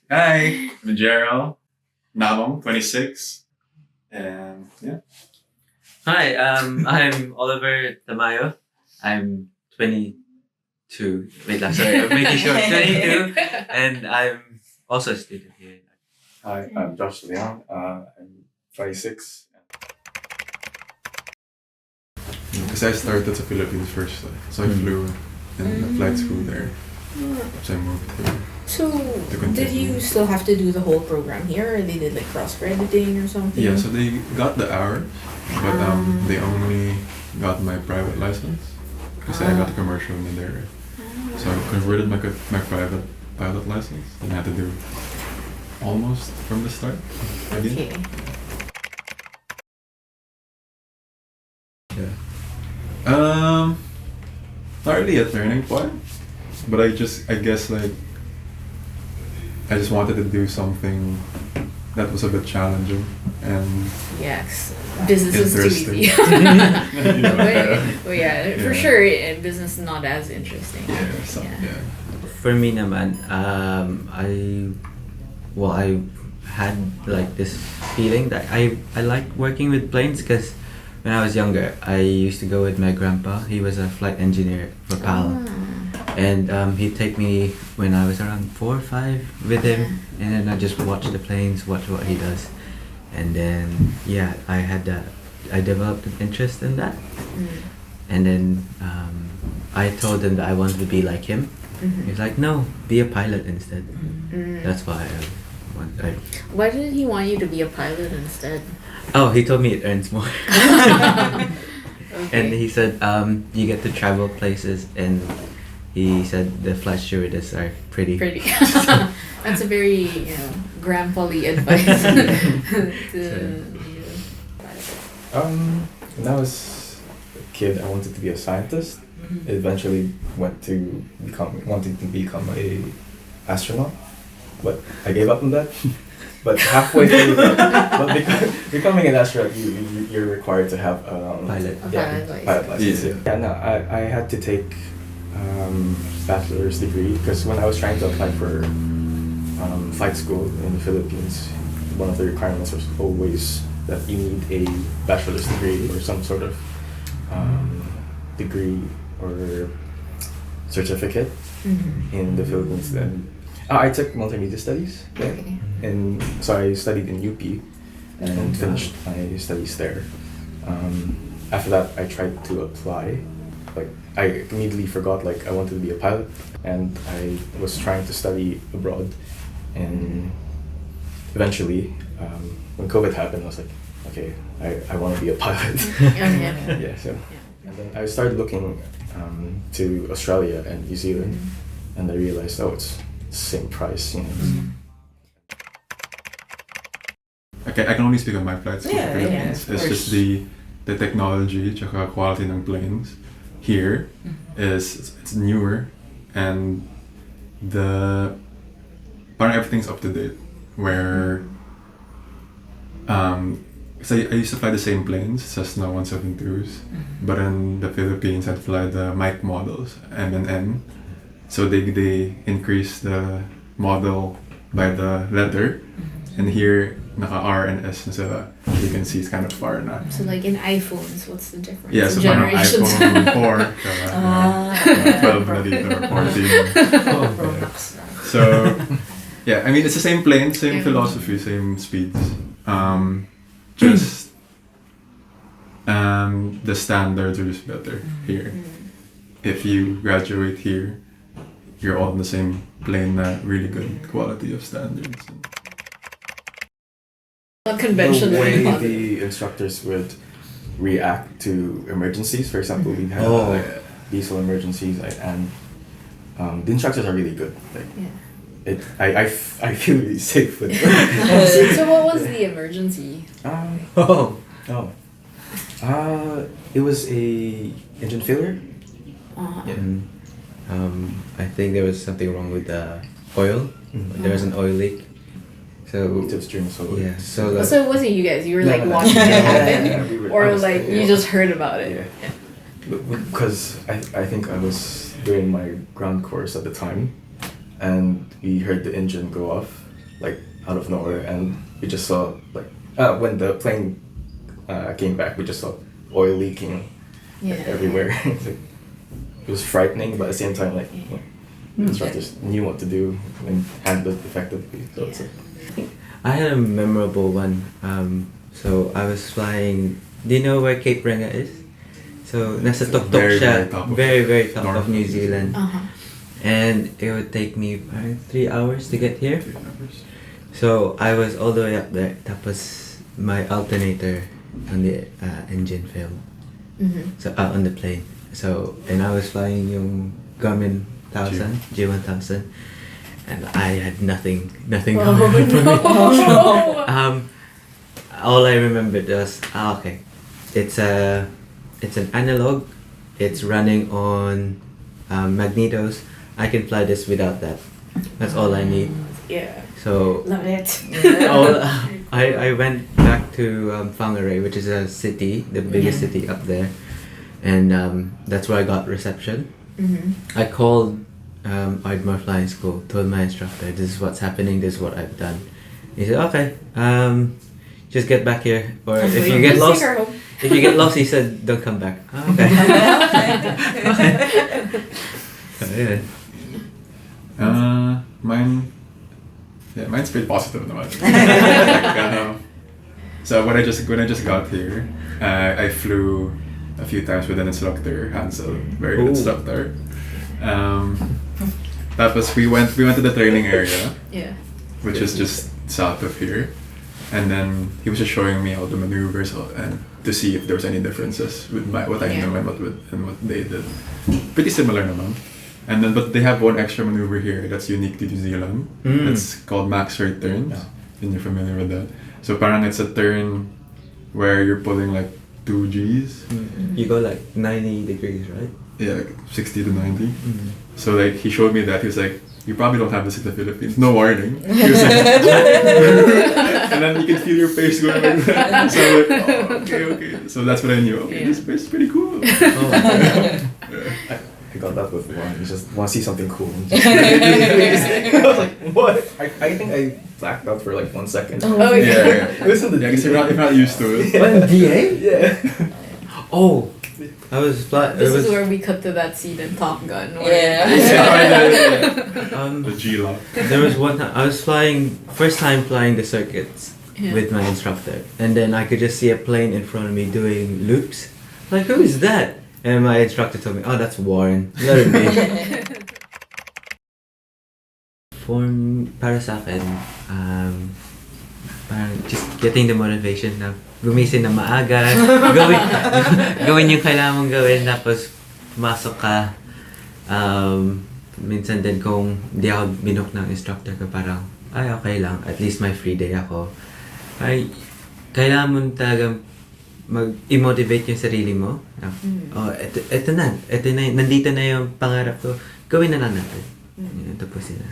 Hi, I'm Jerel. Nabong, 26. And yeah. Hi, I'm Oliver Tamayo. I'm 22. Wait, sorry, I'm making sure. 22, and I'm also a student here. Hi, I'm Josh Leon. I'm 26. Because I started sa Philippines first, so I flew and applied school there. So I moved here. So, To did continue. you still have to do the whole program here, or they did like cross-crediting or something? Yeah, so they got the hours, but they only got my private license because I got a commercial in there. So I converted my private pilot license and I had to do almost from the start again. Okay. Yeah. Not really a turning point, but I guess like I just wanted to do something that was a bit challenging and Yes, business is too interesting. easy. You know, Well, yeah, for Yeah. sure, business is not as interesting. yeah. For me naman, I had like this feeling that I like working with planes because when I was younger, I used to go with my grandpa. He was a flight engineer for PAL. And he'd take me when I was around 4 or 5 with him, and then I just watch the planes, watch what he does, and then I developed an interest in that, and then I told him that I wanted to be like him. He's like, no, be a pilot instead. That's why Why did he want you to be a pilot instead? Oh, he told me it earns more. Okay. And he said you get to travel places, and he said the flight stewardess are pretty. Pretty. That's a very grandpa-ly advice. When I was a kid, I wanted to be a scientist. Eventually wanted to become a astronaut, but I gave up on that. But halfway through, becoming an astronaut, you're required to have Pilot. pilot license. Yeah, no, I had to take bachelor's degree because when I was trying to apply for flight school in the Philippines, one of the requirements was always that you need a bachelor's degree or some sort of degree or certificate in the Philippines. Then I took multimedia studies there, Okay. and so I studied in UP and finished my studies there. After that, I tried to apply. Like I immediately forgot like I wanted to be a pilot, and I was trying to study abroad. And eventually, when COVID happened, I was like, okay, I want to be a pilot. Yeah, so and then I started looking to Australia and New Zealand, and I realized, oh, it's the same price, you know. Okay, I can only speak on my flight school Yeah, for Philippines. yeah, of It's just the technology, tsaka quality ng planes here is it's newer, and parang everything's up to date. Where so I used to fly the same planes, Cessna 172s, but in the Philippines I'd fly the Mike models, M and N. So they increase the model by the letter, and here naka R and S na sila. You can see it's kind of far na. So like in iPhones, what's the difference? Yeah, so parang Generations. iPhone 4, 12 na dito, or 14. Pro Max. So, yeah, I mean, it's the same plane, same philosophy, same speeds. Just the standards are just better here. If you graduate here, you're all on the same plane, really good quality of standards. Not conventional. The way the instructors would react to emergencies, for example, we had like diesel emergencies, and the instructors are really good. Like, I feel really safe with them. So what was the emergency? It was a engine failure. I think there was something wrong with the oil. There was an oil leak. So It was during solar. yeah, so So it wasn't you guys. You were like No. watching it happen, Yeah, we were- or I was- like you yeah. just heard about it. Yeah. Because I think I was doing my ground course at the time, and we heard the engine go off, like out of nowhere, and we just saw like when the plane came back, we just saw oil leaking everywhere. It's like, it was frightening, but at the same time, like instructors knew what to do and handled it effectively. So it's like, I had a memorable one. So I was flying. Do you know where Cape Reinga is? So nasa tuktok Very, siya, very top of very top north of New of Zealand. And it would take me 3 hours to get here. So I was all the way up there. Tapos my alternator on the engine failed. So on the plane. So and I was flying yung Garmin 1000, G1000, and I had nothing going for me. All I remembered was okay, it's an analog. It's running on magnetos. I can fly this without that. That's all I need. Yeah. So Love it. I went back to Whangarei, which is a city, the biggest city up there, and that's where I got reception. I called Ardmore Flying School, told my instructor, this is what's happening, this is what I've done. He said, okay, just get back here, or if you get lost, he said, don't come back. Oh, okay. Mine's pretty positive naman. Like, so when I just got here, I flew a few times with an instructor, Hansel, very good instructor. Tapos we went to the training area, which is just south of here, and then he was just showing me all the maneuvers and to see if there was any differences with what I know and what they did. Pretty similar naman. And then, but they have one extra maneuver here that's unique to New Zealand. It's called max right turns. And you're familiar with that. So parang it's a turn where you're pulling like 2 Gs. You go like 90 degrees, right? Yeah, like 60 to 90. So like he showed me that. He was like, you probably don't have this in the Philippines. No warning. He was like, and then you can feel your face going like that. So I'm like, oh, okay. So that's what I knew. Okay, this place is pretty cool. I got that with one. You just want to see something cool. I was like, what? I think I blacked out for like 1 second. Yeah. Listen to Because you're not used to it. DA? Yeah. Oh, I was This is where we cut to that scene in Top Gun. The G-lock. There was one time I was first time flying the circuits with my instructor, and then I could just see a plane in front of me doing loops. Like, who is that? And my instructor told me, oh, that's Warren. Let it be. Para sa akin, parang just getting the motivation na gumising na maaga, gawin yung kailangan mong gawin, tapos pumasok ka. Minsan din kung di ako binook ng instructor ko, parang, ay okay lang, at least may free day ako. Ay, kailangan mo talagang mag-motivate yung sarili mo. Oh, eto na, nandito na yung pangarap ko, gawin na lang natin. Tapos na.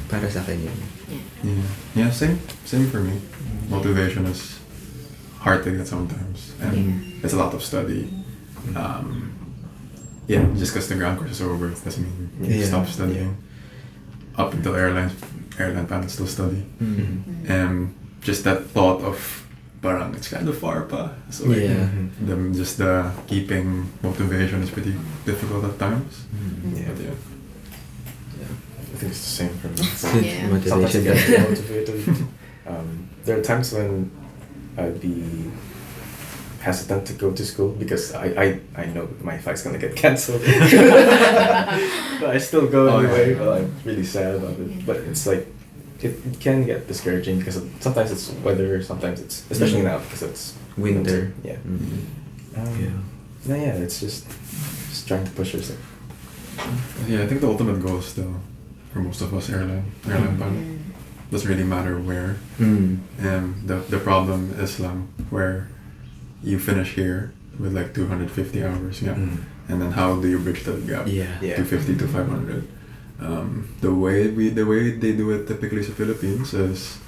Para sa akin yun. Yeah, same for me. Motivation is hard to get sometimes, and it's a lot of study. Just because the ground course is over, it doesn't mean you stop studying. Up until airline pilots still study. And just that thought of parang it's kind of far pa. So like, the keeping motivation is pretty difficult at times. But I think it's the same for me. Motivation. Sometimes I get motivated. There are times when I'd be hesitant to go to school because I know my flight's gonna get cancelled. But I still go anyway. But I'm really sad about it. But it's like it can get discouraging because sometimes it's weather, sometimes it's especially now because it's winter. It's just trying to push yourself. I think the ultimate goal is still for most of us airline pilot. Doesn't really matter where. The problem is lang where you finish here with like 250 hours, and then how do you bridge that gap? 250 to 500. The way they do it typically in the Philippines is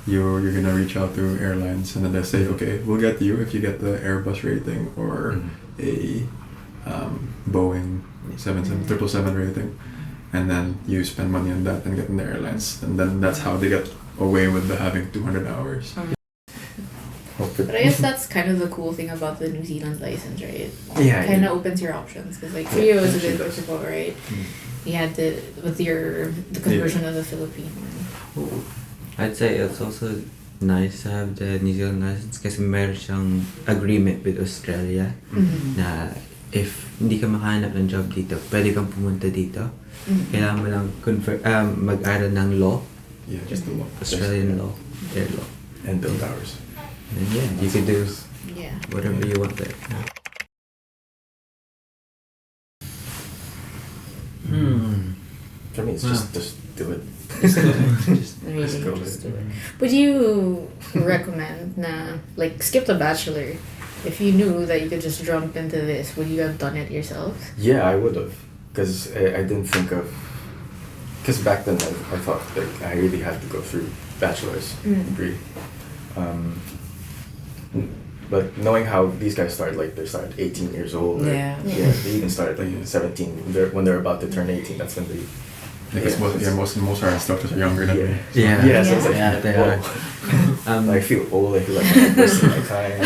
you're gonna reach out to airlines and then they say, okay, we'll get you if you get the Airbus rating or a Boeing 777 rating, and then you spend money on that and get in the airlines, and then that's how they get away with the having 200 hours. But I guess that's kind of the cool thing about the New Zealand license, right? Yeah, Kind yeah. of opens your options because like for you it was a actually bit does. difficult, right? You had to with the conversion of the Philippine one. I'd say it's also nice to have the New Zealand license kasi meron siyang agreement with Australia na if hindi ka makahanap ng job dito, pwede kang pumunta dito. Kailangan mo lang mag-aral ng law, Yeah, just the law. Australian law, their law. And build ours. And yeah, you can do Yeah. whatever you want there. For me, it's just do it. Really, Just go just with do it. it. Would you recommend na like skip the bachelor? If you knew that you could just jump into this, would you have done it yourself? Yeah, I would have, because I didn't think of. Because back then I thought like I really had to go through bachelor's degree. But knowing how these guys start, like they start 18 years old. Yeah. Yeah, they even start like 17. When they're about to turn 18, that's when they. Because most of our instructors are younger than me. Yeah. Yeah, so it's like, Yeah, they whoa. are. I feel old. I feel like I'm wasting my time.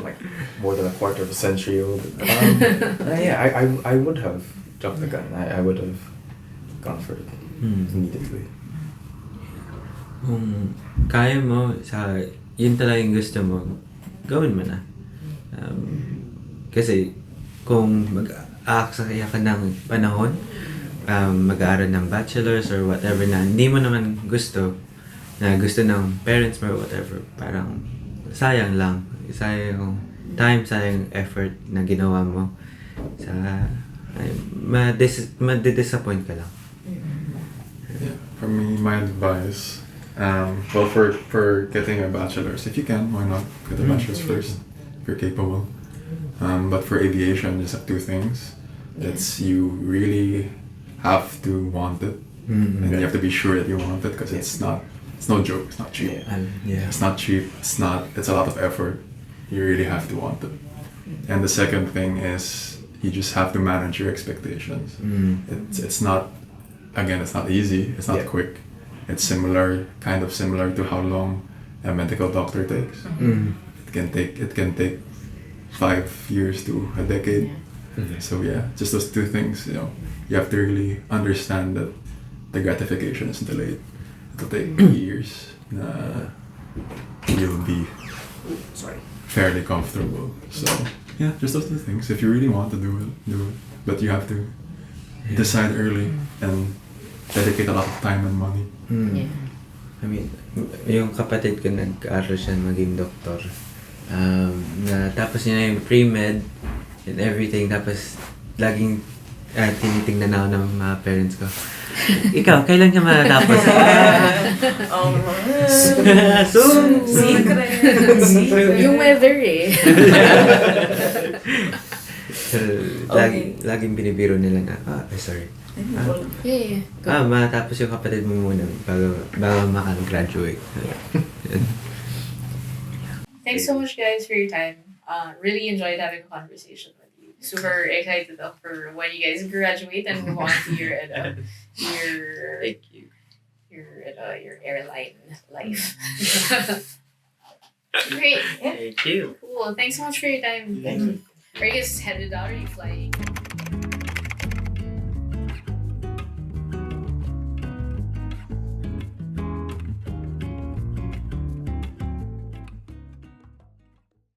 Like more than a quarter of a century old. Yeah, I would have jumped the gun. I would have gone for it immediately. Kung kaya mo sa yun talaga yung gusto mo, gawin mo na. Kasi kung mag-aaksaya ka ng panahon, mag-aaral ng bachelor's or whatever na hindi mo naman gusto ng parents mo or whatever, parang sayang lang. Sayang yung time, sayang effort na ginawa mo. Ma-disappoint ka lang. Yeah. For me, my advice, well, for getting a bachelor's, if you can, why not get a bachelor's first if you're capable. But for aviation, just have two things. It's you really have to want it, and you have to be sure that you want it, because it's no joke. It's not cheap. Yeah. It's not cheap. It's a lot of effort. You really have to want it. And the second thing is you just have to manage your expectations. It's not, again, it's not easy. It's not quick. It's kind of similar to how long a medical doctor takes. It can take 5 years to a decade. So yeah, just those two things. You have to really understand that the gratification is delayed. It'll take years. You'll be fairly comfortable. So yeah, just those two things. If you really want to do it, do it. But you have to decide early and dedicate a lot of time and money. Yeah. I mean, yung kapatid ko nag-aaral siya maging doktor. Tapos niya na yung pre-med and everything. Tapos laging tinitingnan ako ng mga parents ko. Ikaw, kailan ka matatapos? Soon! Yung weather eh. Laging binibiro nila na, sorry. Yeah. Go. Matapos yung kapatid mo muna bago maka-graduate. Thanks so much, guys, for your time. Really enjoyed having a conversation with you. Super excited for when you guys graduate and move on to your Thank you. your airline life. Great. Thank you. Cool. Thanks so much for your time. Are you guys headed out? Or are you flying?